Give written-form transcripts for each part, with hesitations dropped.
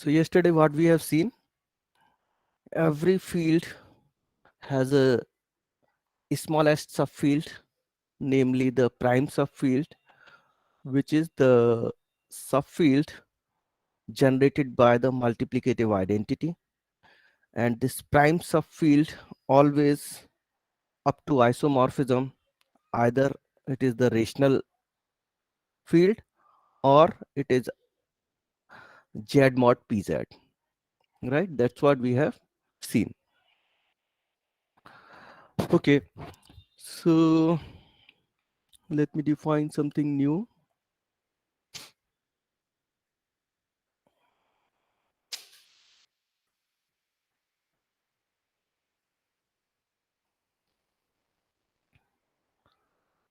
So yesterday what we have seen, every field has a smallest subfield, namely the prime subfield, which is the subfield generated by the multiplicative identity. And this prime subfield always up to isomorphism, either it is the rational field or it is Z mod PZ, right? That's what we have seen. Okay, so let me define something new.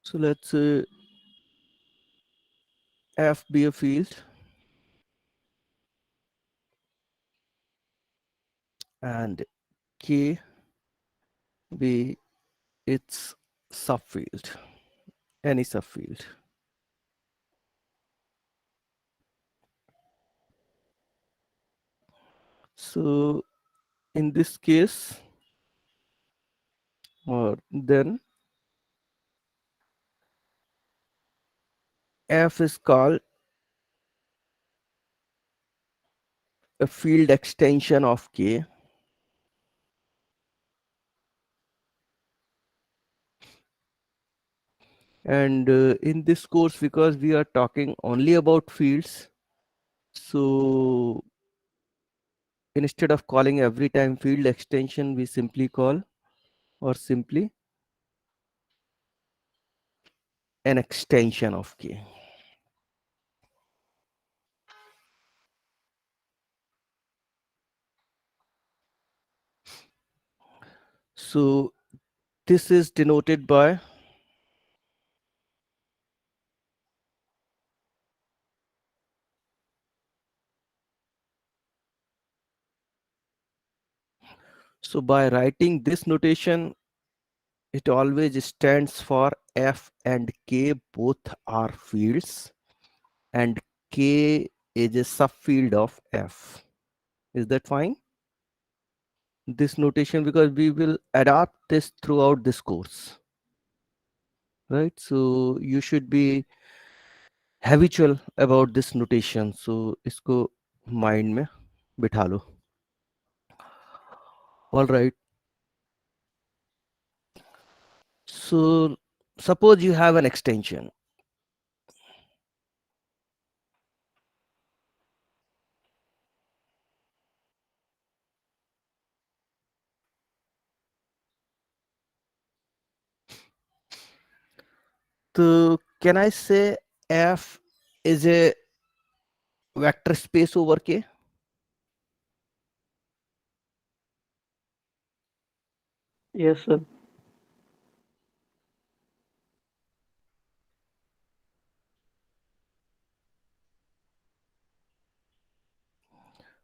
So let's say F be a field and K be its subfield, any subfield. So in this case, or then F is called a field extension of K. And in this course, because we are talking only about fields, so instead of calling every time field extension, we simply call or simply an extension of K. So this is denoted by so by writing this notation, it always stands for F and K, both are fields, and K is a subfield of F. Is that fine? This notation, because we will adapt this throughout this course, right? So you should be habitual about this notation. So isko mind में बिठा लो. All right. So suppose you have an extension. So can I say F is a vector space over K? Yes, sir.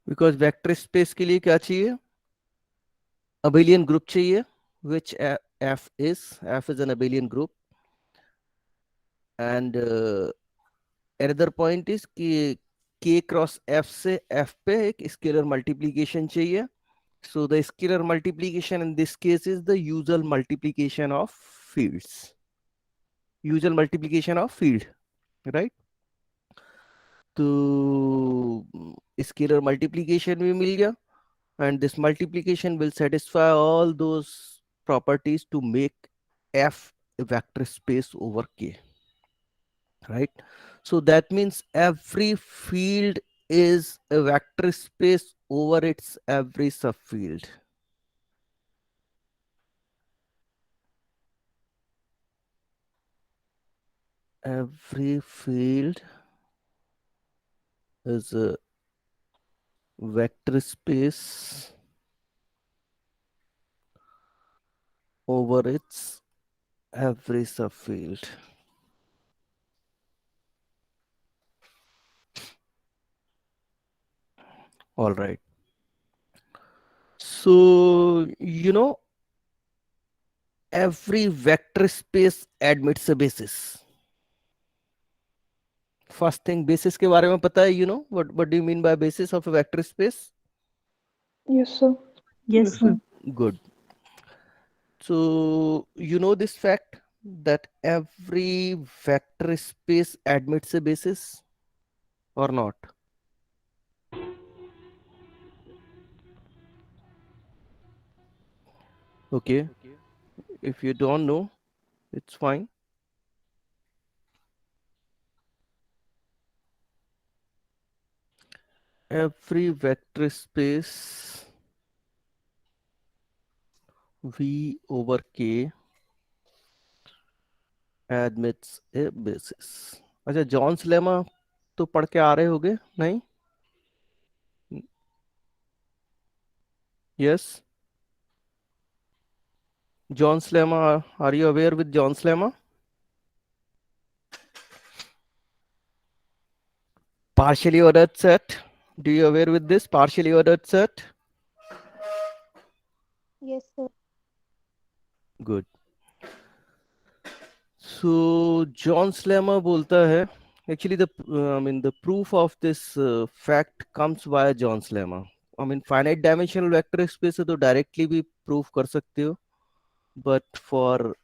Because vector space के लिए क्या चाहिए? Abelian group चाहिए, which F is. F is an abelian group. And another point is कि K cross F से F पे एक scalar multiplication चाहिए. So the scalar multiplication in this case is the usual multiplication of fields. Usual multiplication of field, right? तो scalar multiplication भी मिल गया, and this multiplication will satisfy all those properties to make F a vector space over K, right? So that means every field is a vector space over its every subfield. Every field is a vector space over its every subfield. All right. So, every vector space admits a basis. First thing basis के बारे में पता है, you know what do you mean bye basis of a vector space? Yes, sir. Yes, Yes, sir. sir. Good. So you know this fact that every vector space admits a basis or not? Okay. If you don't know, it's fine. Every vector space V over K admits a basis. अच्छा, Zorn's lemma तो पढ़ के आ रहे होगे नहीं? Yes, Zorn's lemma. Are you aware with Zorn's lemma? Partially ordered set. Do you aware with this partially ordered set? Yes, sir. Good. So John's lemma बोलता है, actually the proof of this fact comes via John's lemma. I mean finite dimensional vector space है तो directly भी proof कर सकते हो, but for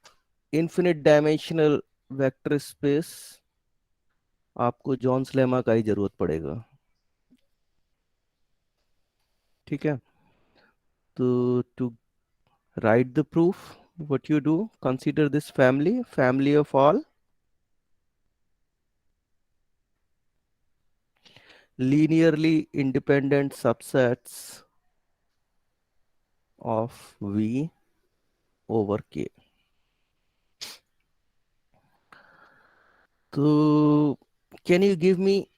infinite dimensional vector space आपको Johns lemma का ही जरूरत पड़ेगा. ठीक है, तो to write the proof, what you do, consider this family of all linearly independent subsets of V over K. So can you give me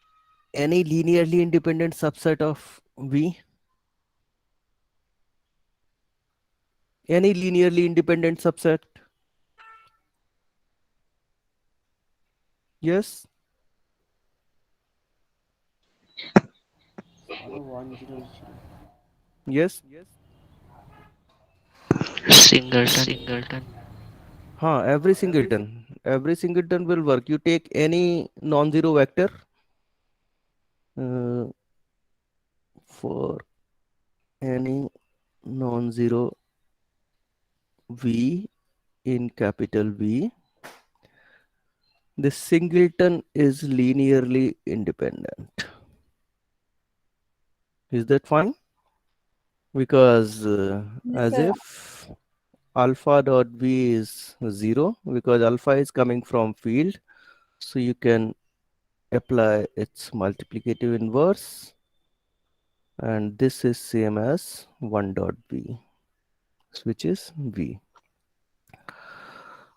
any linearly independent subset of V? Any linearly independent subset? Yes? Yes? Singleton. Huh, every singleton will work. You take any non-zero vector uh, for any non-zero V in capital V, the singleton is linearly independent. Is that fine? Because Yes, as sir. if alpha dot V is 0, because alpha is coming from field, so you can apply its multiplicative inverse, and this is same as 1 dot V, which is V.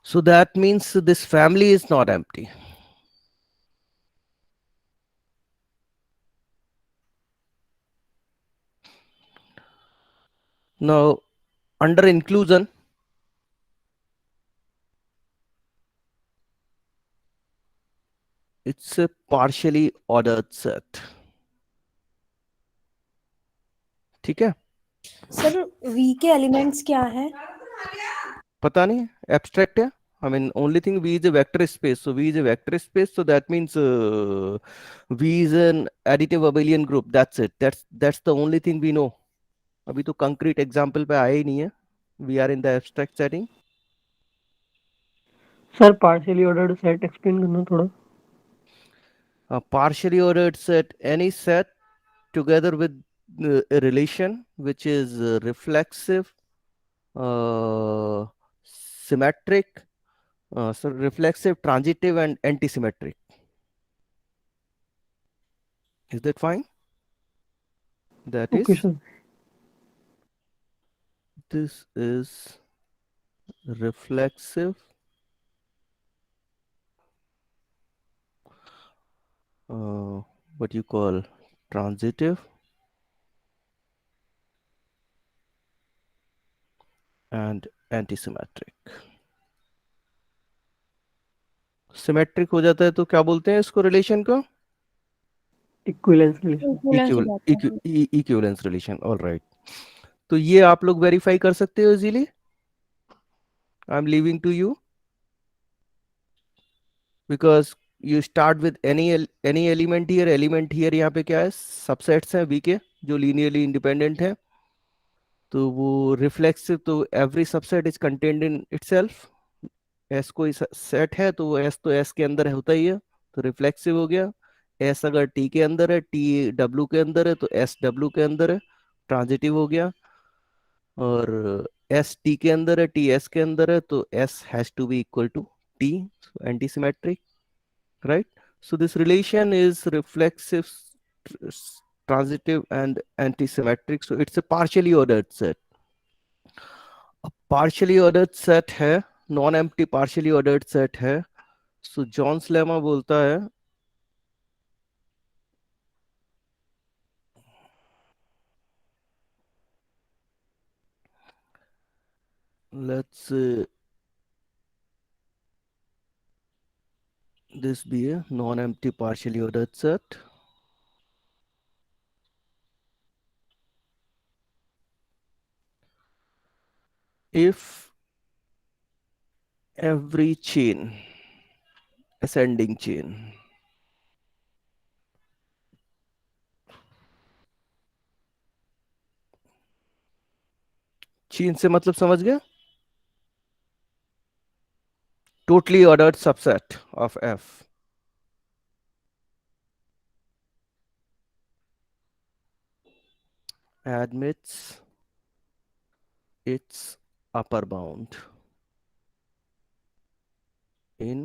So that means this family is not empty. Now, under inclusion, it's a partially ordered set. ठीक है, sir we के elements क्या हैं? पता नहीं, abstract है. I mean, only thing V is a vector space. So V is a vector space. So that means V is an additive abelian group. That's it. That's the only thing we know. अभी तो concrete example पे आया ही नहीं है. We are in the abstract setting. Sir partially ordered set explain करना थोड़ा. A partially ordered set, any set together with a relation which is reflexive, symmetric, so reflexive, transitive, and antisymmetric. Is that fine? That okay is, sir. this is reflexive, what you call transitive, and antisymmetric. Symmetric हो जाता है तो क्या बोलते हैं इसको, relation को? Equivalence relation. Equivalence हो जाता है। Equivalence relation. ऑल राइट, तो ये आप लोग वेरीफाई कर सकते हो easily. I am leaving to you, because you start with any element here यहाँ पे क्या है, सबसेट्स हैं वी के जो लीनियरली इंडिपेंडेंट है, तो वो रिफ्लेक्सिव, तो every subset is contained in itself. S कोई सेट है तो वो एस तो एस के अंदर होता ही है, तो रिफ्लेक्सिव हो गया। एस अगर टी के अंदर है, टी डब्ल्यू के अंदर है, तो एस डब्ल्यू के अंदर है, ट्रांजिटिव हो गया। और एस टी के अंदर है, टी एस के अंदर है, तो S has to be equal to T, anti symmetric, right? So this relation is reflexive, transitive, and antisymmetric. So it's a partially ordered set. A partially ordered set है, non-empty partially ordered set है. So John's lemma बोलता है, let's this be a non-empty partially ordered set. If every chain, ascending chain, chain से मतलब समझ गया, totally ordered subset of F admits its upper bound in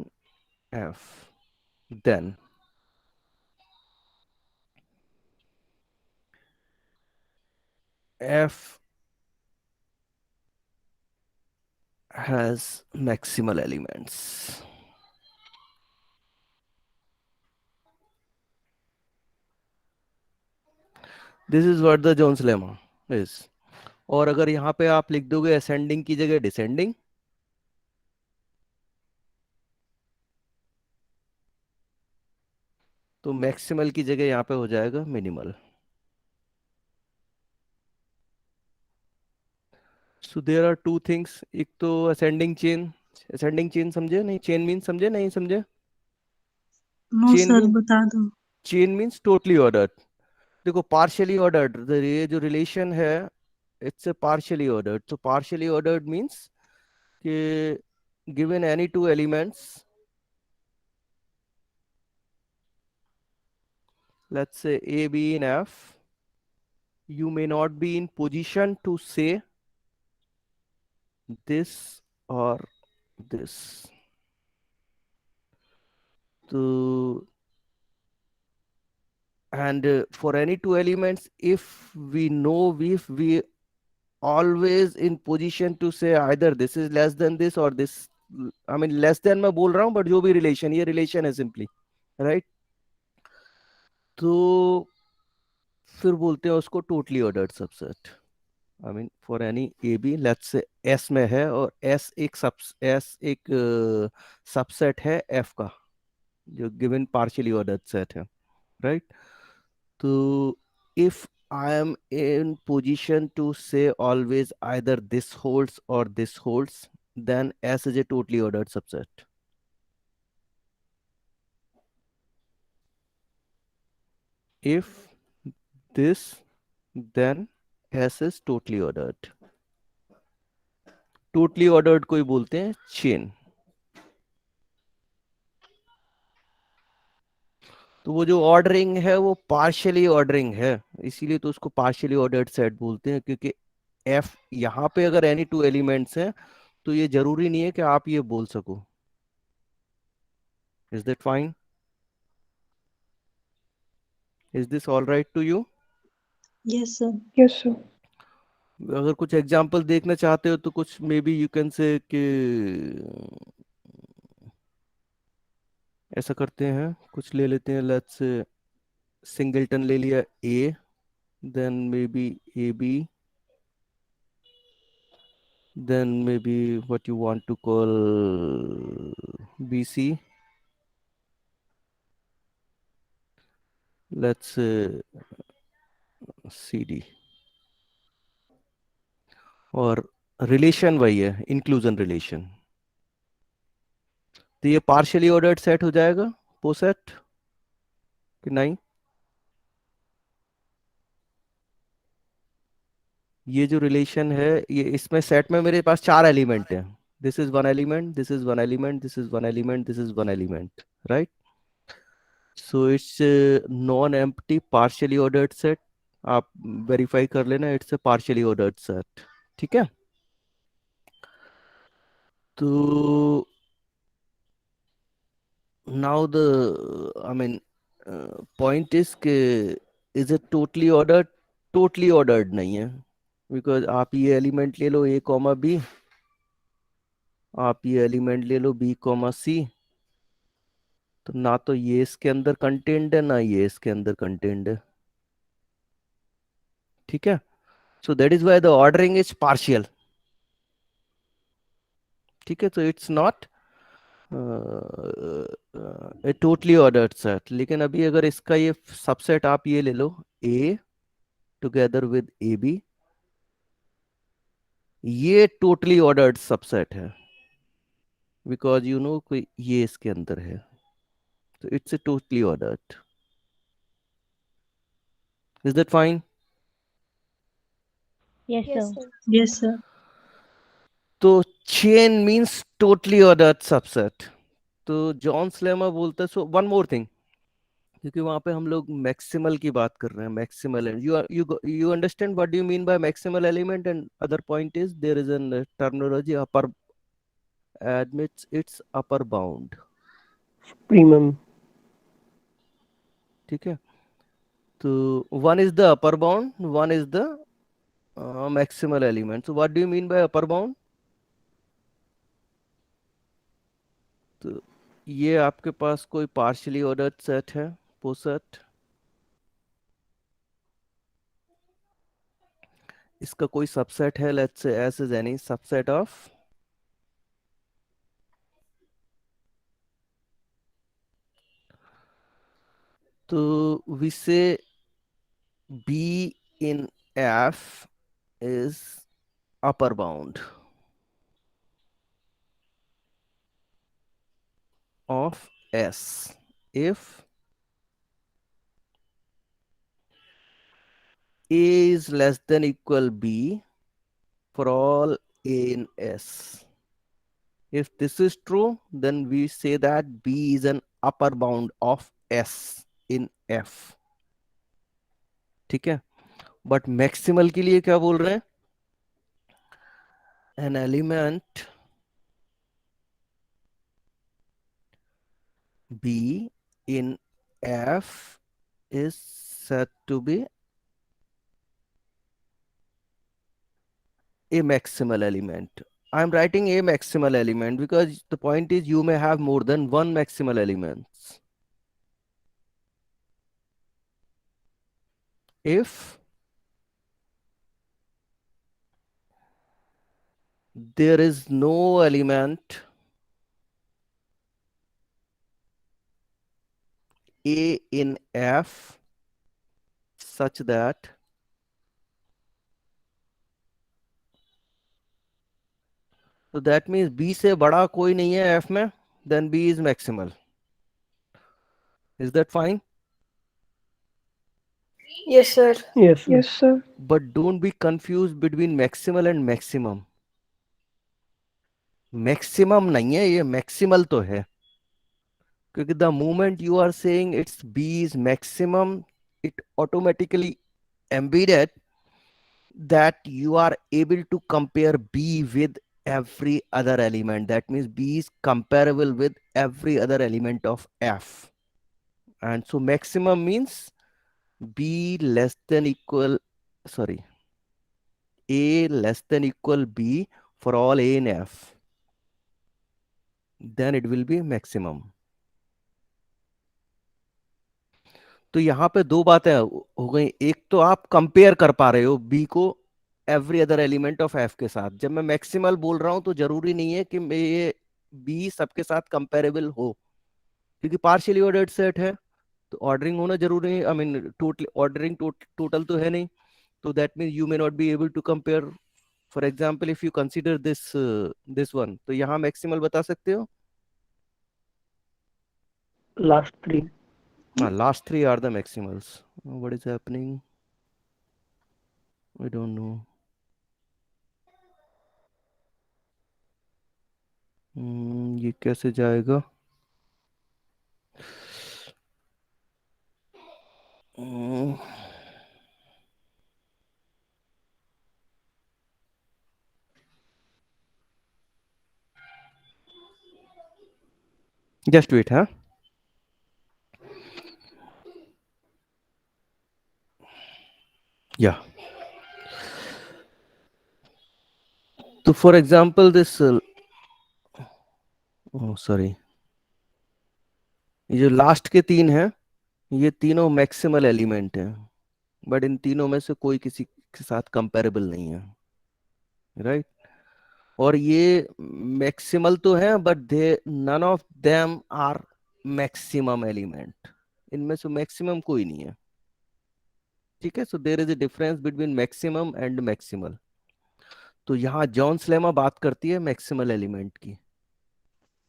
F, then F has maximal elements. This is what the Jones lemma is. और अगर यहाँ पे आप लिख दोगे असेंडिंग की जगह डिसेंडिंग, तो मैक्सिमल की जगह यहाँ पे हो जाएगा minimal. So there are two things, एक तो असेंडिंग चेन समझे नहीं, चेन मीन समझे नहीं समझे, नो चेन सर मीन, बता दो। Chain means totally ordered. देखो पार्शियली ऑर्डर्ड, ये जो रिलेशन है इट्स ए पार्शियली ऑर्डर्ड, तो पार्शियली ऑर्डर्ड मीन्स कि given any two elements, let's say A, B in F, you may not be in position to say this or this. So, and for any two elements, if we know, if we always in position to say either this is less than this or this, I mean less than मैं बोल रहा हूँ, but जो भी relation, ये relation है simply, right? तो फिर बोलते हैं उसको totally ordered subset. I mean for any AB, let's say S में है और S एक सबसेट है F का, जो given partially ordered set है, right? तो if I am in position to say always either this holds or this holds, then S is a totally ordered subset. If this, then S is totally ordered. Totally ordered को ही बोलते हैं chain. तो वो जो ordering है वो partially ordering है, इसीलिए तो उसको पार्शियली ऑर्डर्ड सेट बोलते हैं, क्योंकि एफ यहाँ पे अगर एनी टू एलिमेंट्स हैं तो ये जरूरी नहीं है कि आप ये बोल सको। Is that fine? Is this all right to you? Yes sir. Yes sir. अगर कुछ एग्जांपल देखना चाहते हो तो कुछ may be you can say कि ऐसा करते हैं, कुछ ले लेते हैं, लेट्स सिंगलटन ले लिया A, then maybe A B, then maybe what you want to call BC, let's say CD, और रिलेशन वही है, इंक्लूजन रिलेशन, तो ये पार्शियली ऑर्डर्ड सेट हो जाएगा, पोसेट कि नहीं? ये जो रिलेशन है, ये इसमें सेट में मेरे पास 4 एलिमेंट हैं. This is one element, this is one element, this is one element, this is one element, right? So it's non empty partially ordered set. आप वेरीफाई कर लेना, it's a partially ordered set. ठीक है. तो now the I mean point is कि is it totally ordered? totally ordered नहीं है, because आप ये एलिमेंट ले लो a कॉमा b, आप ये एलिमेंट ले लो b कॉमा c, तो ना तो ये इसके अंदर कंटेंड है, ना ये इसके अंदर कंटेंड है. ठीक है. So that is why the ordering is partial. ठीक है. तो it's not a totally ordered set. लेकिन अभी अगर इसका ये सबसेट आप ये ले लो a together with A B, ये टोटली ऑर्डर्ड सबसेट है, बिकॉज यू नो कोई ये इसके अंदर है, तो it's a totally ordered. Is that fine? Yes, Yes, sir. sir. Yes, sir. तो chain means totally ordered subset. तो जॉन्स लेमा बोलता है. सो वन मोर थिंग, क्योंकि वहां पे हम लोग मैक्सिमल की बात कर रहे हैं. Maximal and you understand what do you mean by maximal element. And other point is there is an terminology upper admits its upper bound. Premium. ठीक है. तो one is the upper bound, one is the maximal element. So what do you mean by upper bound? तो ये आपके पास कोई partially ordered set है, पोसेट. इसका कोई सबसेट है, let's say S is any subset of तो we say B in F is upper bound of S if A is less than equal B for all A in S. If this is true, then we say that B is an upper bound of S in F. ठीक है. But maximal के लिए क्या बोल रहे हैं? An element B in F is said to be a maximal element. I'm writing a maximal element because the point is you may have more than one maximal elements. If there is no element A in F such that so that means B से बड़ा कोई नहीं है F में, then B is maximal. Is that fine? Yes, sir. Yes, sir. Yes, sir. But don't be confused between maximal and maximum. Maximum नहीं है ये, maximal तो है. क्योंकि the moment you are saying it's B is maximum, it automatically embedded that you are able to compare B with every other element. That means B is comparable with every other element of F. And so maximum means B less than equal, sorry, A less than equal B for all A in F. Then it will be maximum. तो यहाँ पे दो बातें हो गई. एक तो आप कंपेयर कर पा रहे हो बी को every other element of F के साथ. जब मैं मैक्सिमल बोल रहा हूं तो जरूरी नहीं है कि ये बी सबके साथ कंपेरेबल हो, क्योंकि पार्शियली ऑर्डर्ड सेट है तो ऑर्डरिंग होना जरूरी है. I mean total ordering total तो है नहीं, तो that mean you may not be able to compare. For example if you consider this one, तो यहाँ मैक्सिमल बता सकते हो. Last three. Last three are the maximals. What is happening? I don't know. ये कैसे जाएगा? Just wait, huh? Yeah. So for example, this sorry, ये जो लास्ट के तीन हैं, ये तीनों मैक्सिमल एलिमेंट हैं, बट इन तीनों में से कोई किसी के साथ कंपैरेबल नहीं है, राइट? और ये मैक्सिमल तो है, but they none of them are maximum element. इनमें से मैक्सिमम कोई नहीं है, ठीक है? So there is a difference between maximum and maximal. तो यहाँ जॉन्स लेमा बात करती है मैक्सिमल एलिमेंट की।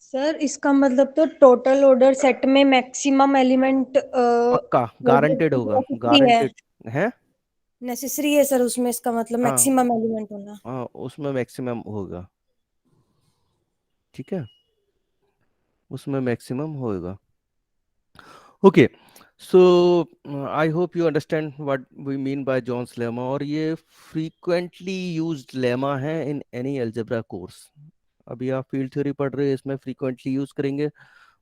सर इसका मतलब तो टोटल ऑर्डर सेट में मैक्सिमम एलिमेंट पक्का गारंटेड होगा, गारंटेड है। नेसेसरी है सर, उसमें इसका मतलब हाँ मैक्सिमम एलिमेंट होना। हाँ, उसमें मैक्सिमम होगा, ठीक है, उसमें मैक्सिमम होगा। Okay, so I hope you understand what we mean by Zorn's lemma. और ये फ्रीक्वेंटली यूज्ड लेमा है इन एनी अलजेब्रा कोर्स। अभी आप फील्ड थ्योरी पढ़ रहे हैं, इसमें फ्रीक्वेंटली यूज करेंगे।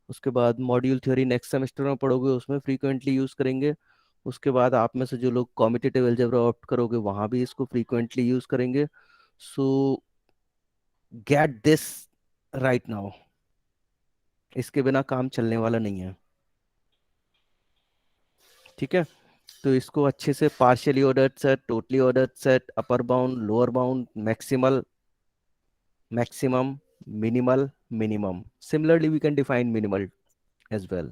उसके बाद मॉड्यूल थ्योरी नेक्स्ट सेमेस्टर में पढ़ोगे, उसमें फ्रीक्वेंटली यूज करेंगे। उसके बाद आप में से जो लोग कॉम्पिटिटिव अलजेब्रा ऑप्ट करोगे, वहां भी इसको फ्रीक्वेंटली यूज करेंगे। सो गेट दिस राइट नाउ, इसके बिना काम चलने वाला नहीं है, ठीक है? तो इसको अच्छे से partially ordered set, totally ordered set, upper bound, lower bound, maximal, maximum, minimal, minimum. Similarly, we can define minimal as well.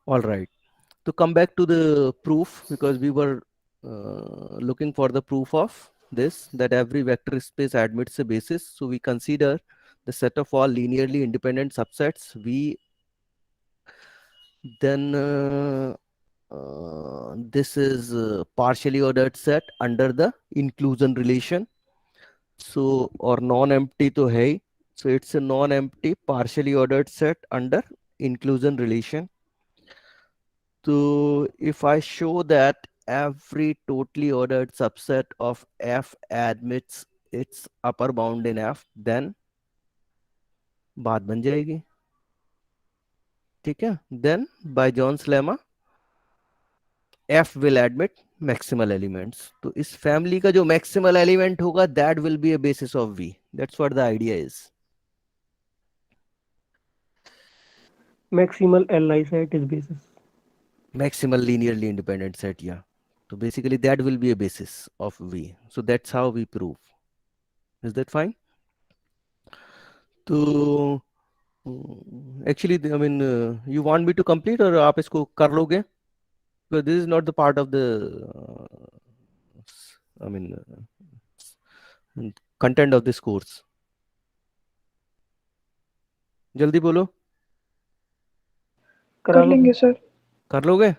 All right. To come back to the proof, because we were looking for the proof of this, that every vector space admits a basis. So we consider the set of all linearly independent subsets V. Then this is partially ordered set under the inclusion relation. So or non-empty to है, so it's a non-empty partially ordered set under inclusion relation. So if I show that every totally ordered subset of F admits its upper bound in F, then बात बन जाएगी, ठीक है? Then by John's lemma, F will admit maximal elements. तो इस family का जो maximal element होगा, that will be a basis of V. That's what the idea is. Maximal Li set is basis. Maximal linearly independent set, yeah. So basically that will be a basis of V. So that's how we prove. Is that fine? तो actually, I mean, you want me to complete or आप इसको कर लोगे? Because this is not the part of the, I mean, content of this course. जल्दी बोलो, करा लेंगे sir. कर लोगे?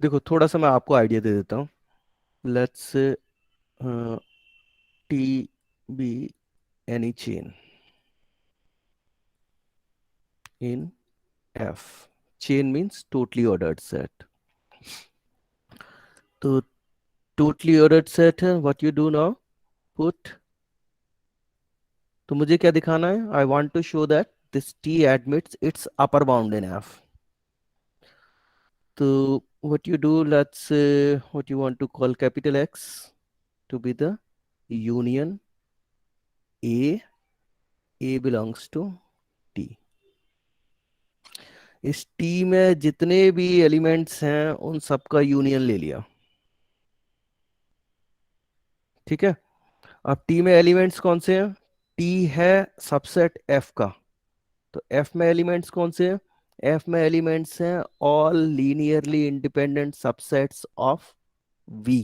देखो थोड़ा सा मैं आपको आइडिया दे देता हूँ। Let's say T be any chain in F. Chain means totally ordered set. तो totally ordered set है, what you do now? Put, तो मुझे क्या दिखाना है? I want to show that this T admits its upper bound in F. So what you do, let's say what you want to call capital X to be the union A belongs to T. इस T में जितने भी elements हैं उन सबका union ले लिया, ठीक है? अब T में एलिमेंट्स कौन से हैं? T है सबसेट F का, तो F में एलिमेंट्स कौन से हैं? F में एलिमेंट्स हैं all linearly independent subsets of V.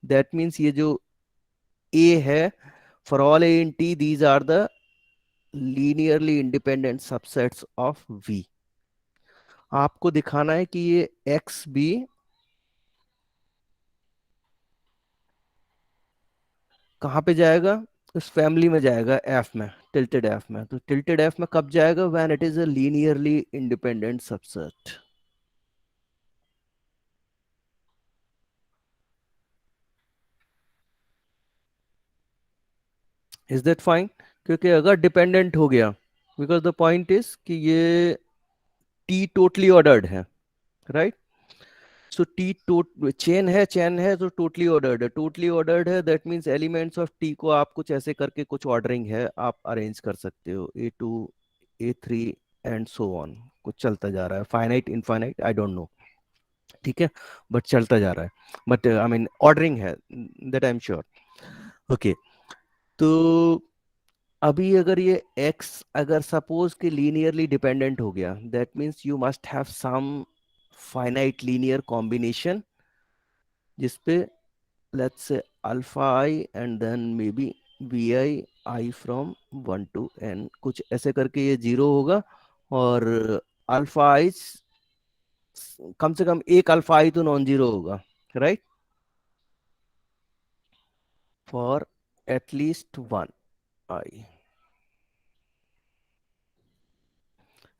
That means ये जो A है For all A in T, these are the linearly independent subsets of V. आपको दिखाना है कि ये X भी कहाँ पे जाएगा, इस फैमिली में जाएगा, F में, टिल्टेड F में. तो टिल्टेड F में कब जाएगा? When it is a linearly independent subset. Is that fine? क्योंकि अगर डिपेंडेंट हो गया, बिकॉज द पॉइंट इज कि ये टी टोटली ऑर्डर्ड है, राइट? सो टी चेन है तो टोटली ऑर्डर्ड है. टोटली ऑर्डर्ड है that means elements of T को आप कुछ ऐसे करके, कुछ ऑर्डरिंग है, आप अरेंज कर सकते हो, A2 A3 and so on. कुछ चलता जा रहा है, finite infinite I don't know, ठीक है, बट चलता जा रहा है. बट आई मीन ऑर्डरिंग है, that I am sure. Okay, तो अभी अगर ये x अगर सपोज कि लीनियरली डिपेंडेंट हो गया, that means you must have some finite linear combination जिसपे let's say alpha I and then maybe V I from 1 to n, कुछ ऐसे करके ये जीरो होगा. और अल्फा आई, कम से कम एक अल्फा आई तो नॉन जीरो होगा, right? For at least 1 I.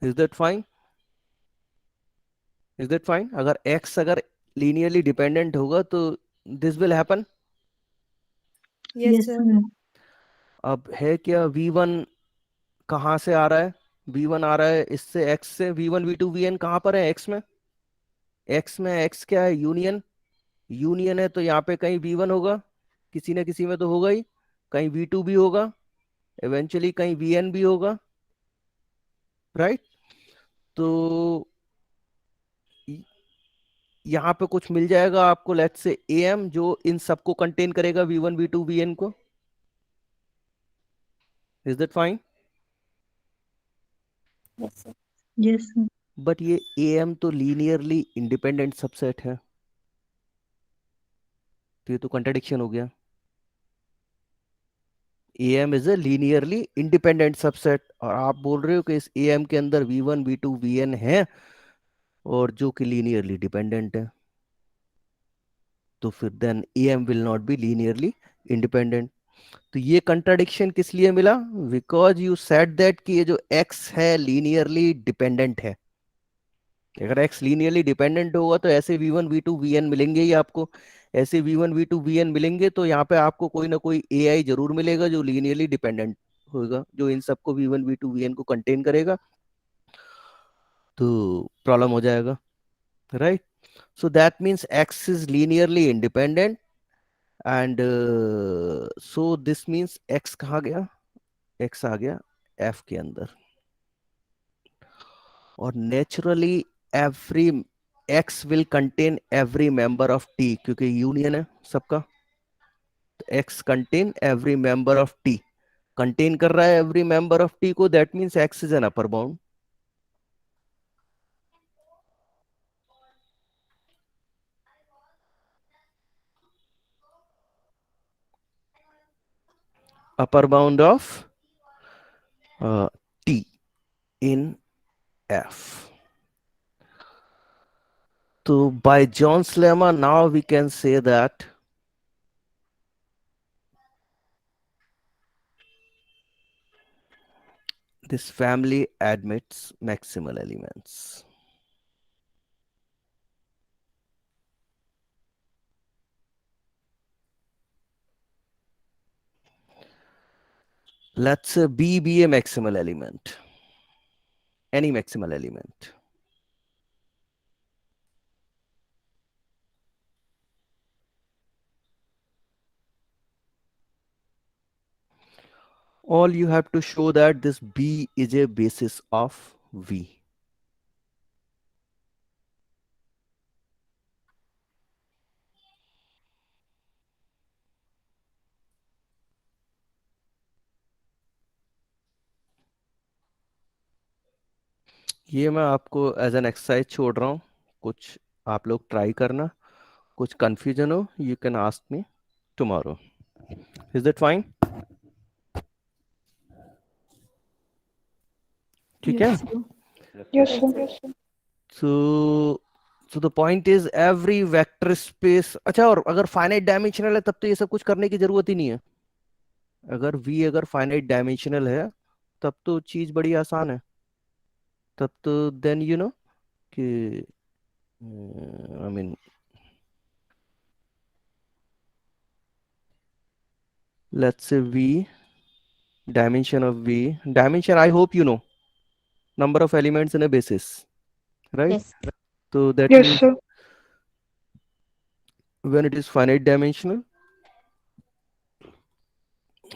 Is that fine? Is that fine? अगर x अगर लीनियरली डिपेंडेंट होगा तो this will happen. Yes Yes, sir. sir. अब है क्या, v1 कहाँ से आ रहा है? v1 आ रहा है इससे, x से. v1 v2 vn कहाँ पर है? x में. x में x क्या है? यूनियन. यूनियन है तो यहाँ पे कहीं v1 होगा, किसी न किसी में तो होगा ही. कहीं v2 भी होगा, इवेंचुअली कहीं vn भी होगा, राइट? तो यहाँ पे कुछ मिल जाएगा आपको, लेट्स से am, जो इन सबको कंटेन करेगा, v1 v2 vn को. Is that fine? Yes sir. Yes, sir. But ये am तो लीनियरली इंडिपेंडेंट सबसेट है, तो ये तो कंट्राडिक्शन हो गया. am is a linearly independent subset, और आप बोल रहे हो कि इस am के अंदर v1 v2 vn है, और जो कि लीनियरली डिपेंडेंट है. तो फिर then am will not be linearly independent. तो ये कंट्राडिक्शन किस लिए मिला? बिकॉज यू सेड दैट कि ये जो x है लीनियरली डिपेंडेंट है. अगर x लीनियरली डिपेंडेंट होगा तो ऐसे v1 v2 vn मिलेंगे ही आपको. ऐसे v1 v2 vn मिलेंगे तो यहाँ पे आपको कोई ना कोई ai जरूर मिलेगा जो लीनियरली डिपेंडेंट होगा, जो इन सबको v1 v2 vn को कंटेन करेगा. तो प्रॉब्लम हो जाएगा, right? So that means x is linearly independent, and so this means x कहाँ गया? x आ गया f के अंदर. और naturally every x will contain every member of t, क्योंकि यूनियन है सबका. तो x contain every member of t, contain कर रहा है एवरी मेंबर ऑफ t को, that means x is an upper bound. Upper bound of t in f. So by John's lemma, now we can say that this family admits maximal elements. Let's say B be a maximal element, any maximal element. All you have to show that this B is a basis of V. ये मैं आपको as an exercise छोड़ रहा हूँ, कुछ आप लोग try करना. कुछ कंफ्यूजन हो, you can ask me tomorrow. Is that fine? ठीक है. Yes, sir. So so the point is every vector space. अच्छा, और अगर फाइनाइट डायमेंशनल है तब तो ये सब कुछ करने की जरूरत ही नहीं है. अगर फाइनाइट डायमेंशनल है तब तो चीज बड़ी आसान है. तब तो देन कि I mean let's say v, dimension I hope you know number of elements in a basis, right? Yes. So that Yes, means sir. when it is finite dimensional,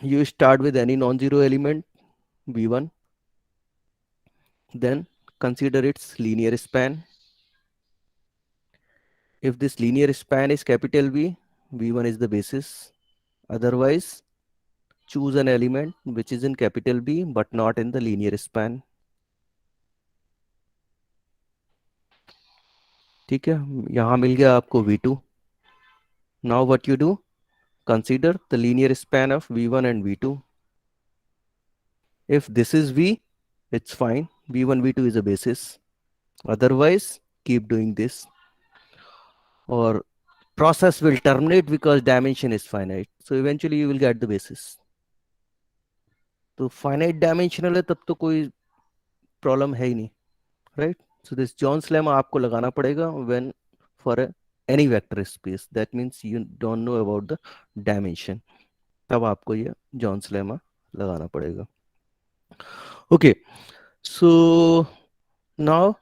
you start with any non-zero element v1, then consider its linear span. If this linear span is capital V, v1 is the basis. Otherwise, choose an element which is in capital B but not in the linear span. ठीक है, यहाँ मिल गया आपको v2. Now what you do? Consider the linear span of v1 and v2. If this is v, it's fine. v1, v2 is a basis. Otherwise, keep doing this. Or process will terminate because dimension is finite. So eventually you will get the basis. तो finite dimensional है तब तो कोई problem है ही नहीं, right? So this Zorn's lemma आपको लगाना पड़ेगा when for any vector space. That means you don't know about the dimension, तब आपको ये जॉन्स लेमा लगाना पड़ेगा. Okay, so now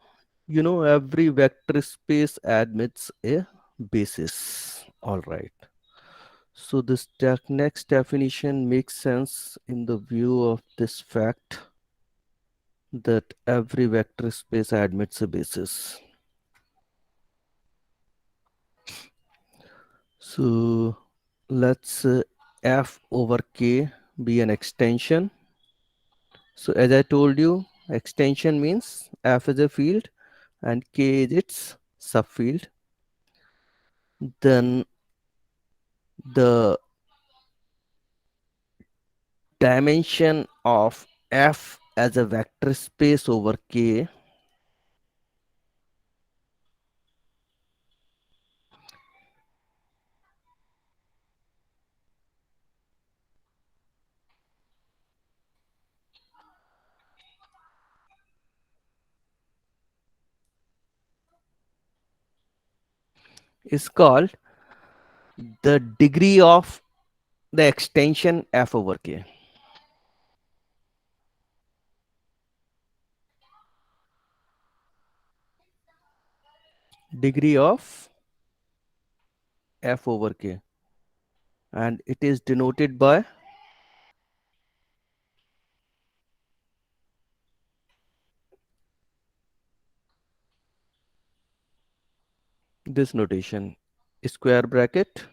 every vector space admits a basis. All right. So this next definition makes sense in the view of this fact that every vector space admits a basis. So let's f over k be an extension. So as I told you, extension means f is a field and k is its subfield. Then the dimension of f as a vector space over k is called the degree of the extension f over k. Degree of f over k, and it is denoted by this notation: square bracket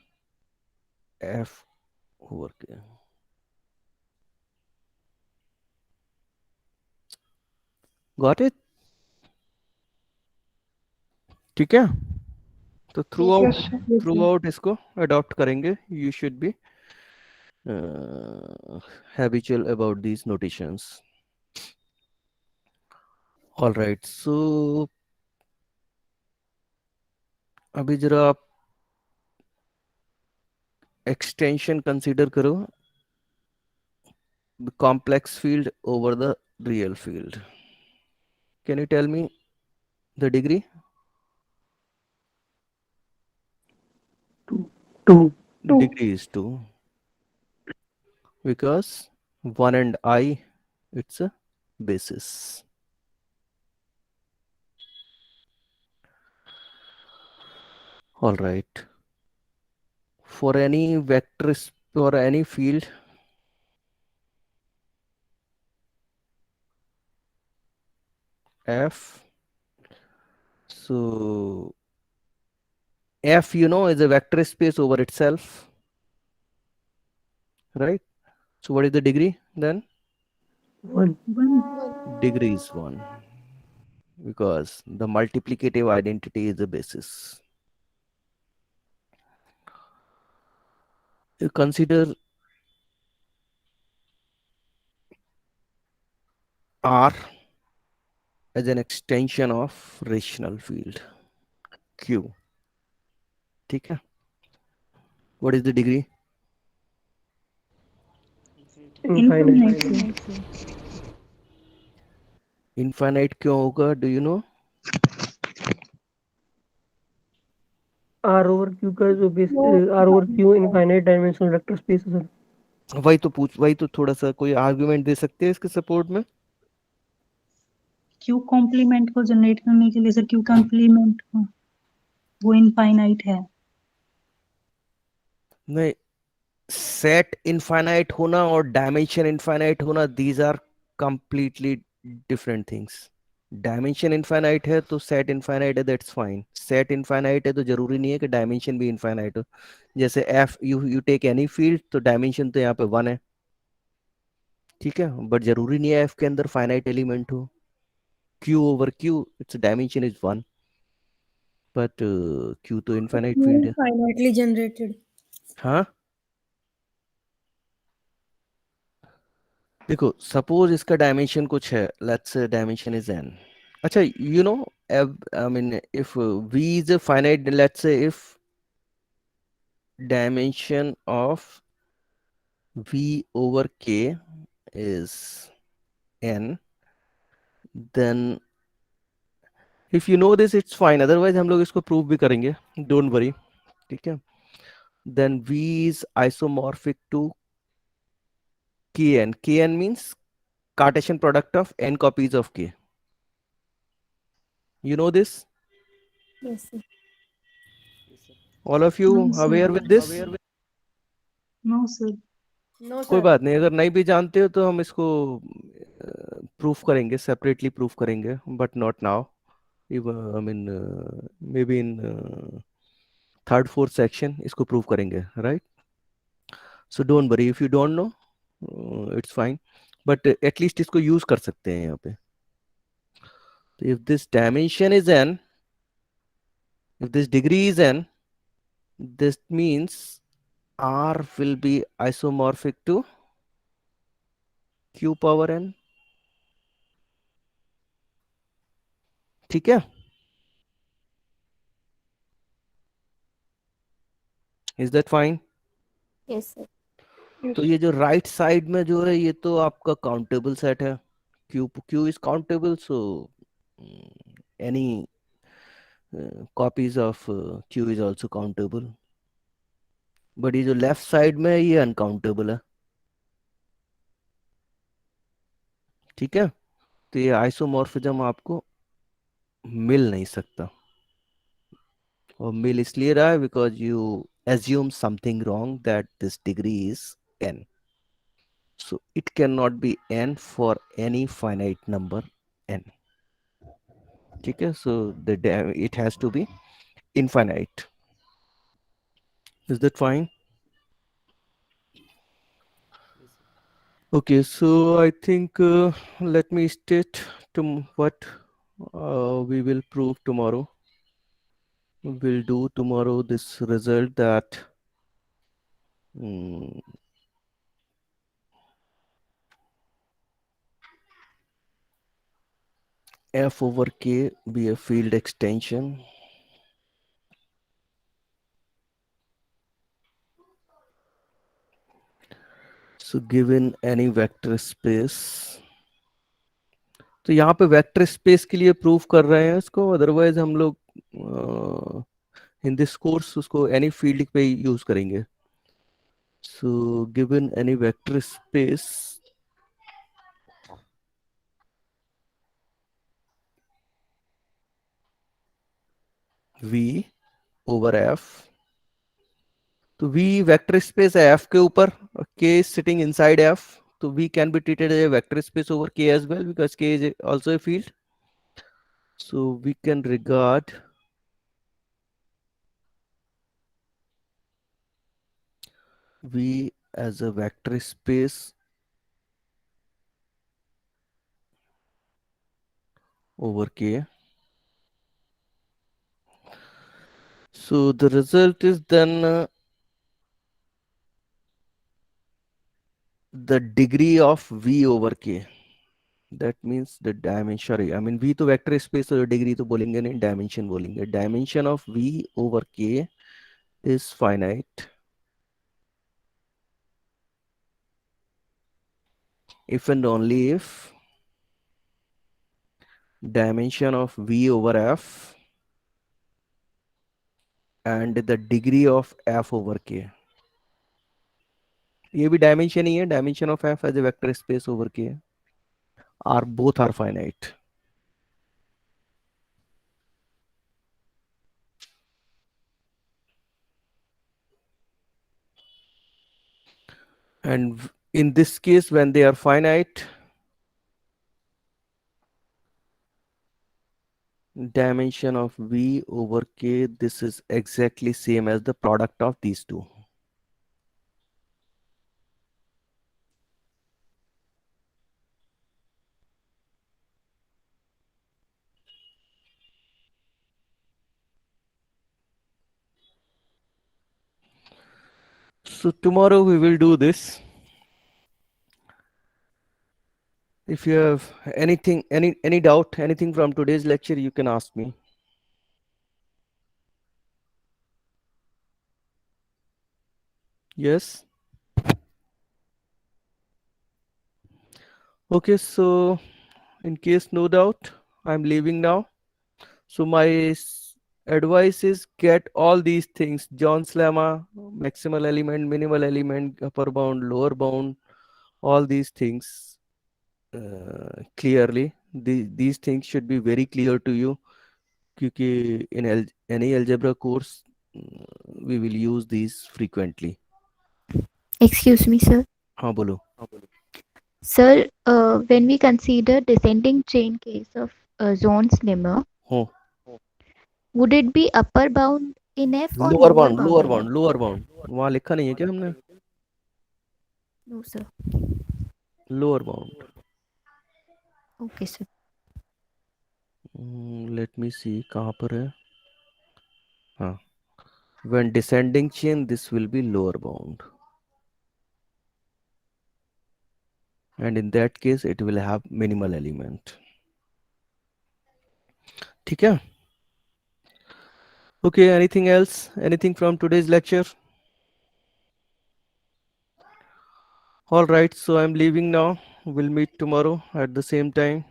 f over k. Got it? ठीक है, तो through Yes. Yes, out sir. Yes, through sir. Out इसको adopt करेंगे. You should be habitual about these notations. All right, so अभी जरा आप extension consider करो, the complex field over the real field. Can you tell me the degree? Two. Two. Degree is 2 because 1 and I, it's a basis. All right. For any vector or any field, f, so f is a vector space over itself, right? So what is the degree then? One. One. Degree is 1 because the multiplicative identity is the basis. You consider R as an extension of rational field Q. ठीक है? What is the degree? infinite. Infinite, sir. Infinite क्यों होगा? Do you know? R over Q का जो base R over Q infinite dimensional vector space है sir. वही तो थोड़ा सा कोई आर्गुमेंट दे सकते हैं इसके सपोर्ट में? क्यू कॉम्प्लीमेंट को जनरेट करने के लिए सर क्यू कॉम्प्लीमेंट वो इनफाइनाइट है। नहीं, सेट इनफाइनाइट होना और डायमेंशन इनफाइनाइट होना, these are completely different things. Dimension infinite है तो सेट इनफाइनाइट है, दैट्स फाइन। सेट इनफाइनाइट है तो जरूरी नहीं है कि डायमेंशन भी इनफाइनाइट हो। जैसे F, you take any field, तो डायमेंशन तो यहाँ पे 1 है, ठीक है, बट जरूरी नहीं है एफ के अंदर फाइनाइट एलिमेंट हो। Q over Q, it's dimension is 1, but Q तो इनफाइनाइट फील्ड है। Finitely generated. हाँ, देखो सपोज इसका डायमेंशन कुछ है, let's say dimension is n। अच्छा, you know, I mean if v is a finite, let's say if dimension of v over k is n, then if you know this it's fine, otherwise हम लोग इसको prove भी करेंगे, don't worry, ठीक है। then v is isomorphic to kn. Kn means Cartesian product of n copies of k. You know this? Yes, sir. All of you No, sir. aware with this? No sir. No, कोई sir. बात नहीं, अगर नहीं भी जानते हो तो हम इसको प्रूफ करेंगे, सेपरेटली प्रूफ करेंगे, but not now. I mean may be in third fourth section इसको प्रूव करेंगे, right? So don't worry, if you don't no it's fine, but at least इसको यूज कर सकते हैं यहाँ पे। तो if this dimension is n, if this degree is n, this means r will be isomorphic to q power n, ठीक है? Is that fine? Yes, sir. तो ये जो राइट साइड में जो है, ये तो आपका काउंटेबल सेट है। Q is countable, so any copies of q is also countable, but ये जो लेफ्ट साइड में है ये अनकाउंटेबल है, ठीक है? तो ये आइसोमॉर्फिज्म आपको मिल नहीं सकता, और मिल इसलिए रहा है because you assume something wrong that this degree is n, so it cannot be n for any finite number n, ठीक है? so it has to be infinite. Is that fine? Okay, so I think let me state to what we will prove tomorrow. We'll do tomorrow this result that mm, f over k be a field extension so given any vector space। तो यहाँ पे vector space के लिए proof कर रहे हैं इसको, otherwise हम लोग इन दिस कोर्स उसको एनी फील्ड पे यूज करेंगे। So given any vector space v over f, तो v वेक्टर स्पेस है f के ऊपर, k is sitting inside f, तो v can be treated as a vector space over k as well because k is also a field, so we can regard v as a vector space over k. So the result is then the degree of v over k, That means the dimension, I mean V तो vector space और degree तो बोलेंगे नहीं, dimension बोलेंगे. Dimension of V over K is finite if and only if dimension of V over F and the degree of F over K. ये भी dimension ही है. Dimension of F as a vector space over K are both are finite. And in this case, when they are finite, dimension of V over K, this is exactly same as the product of these two. So tomorrow we will do this. If you have anything, any doubt, anything from today's lecture, you can ask me. Yes. Okay, so in case no doubt, I'm leaving now. So my advice is get all these things: John's lemma, maximal element, minimal element, upper bound, lower bound, all these things clearly. These things should be very clear to you, क्योंकि in any algebra course we will use these frequently. Excuse me, sir. हाँ बोलो. Sir, when we consider descending chain case of Zone's lemma, हो. would it be upper bound in F or Lower lower bound, bound? lower in bound, F? lower bound. वहाँ लिखा नहीं है क्या हमने? No, sir. Lower bound. Okay, sir. Let me see कहाँ पर है. हाँ. When descending chain, this will be lower bound. And in that case, it will have minimal element. ठीक है? Okay, anything else? Anything from today's lecture? All right, so I'm leaving now. We'll meet tomorrow at the same time.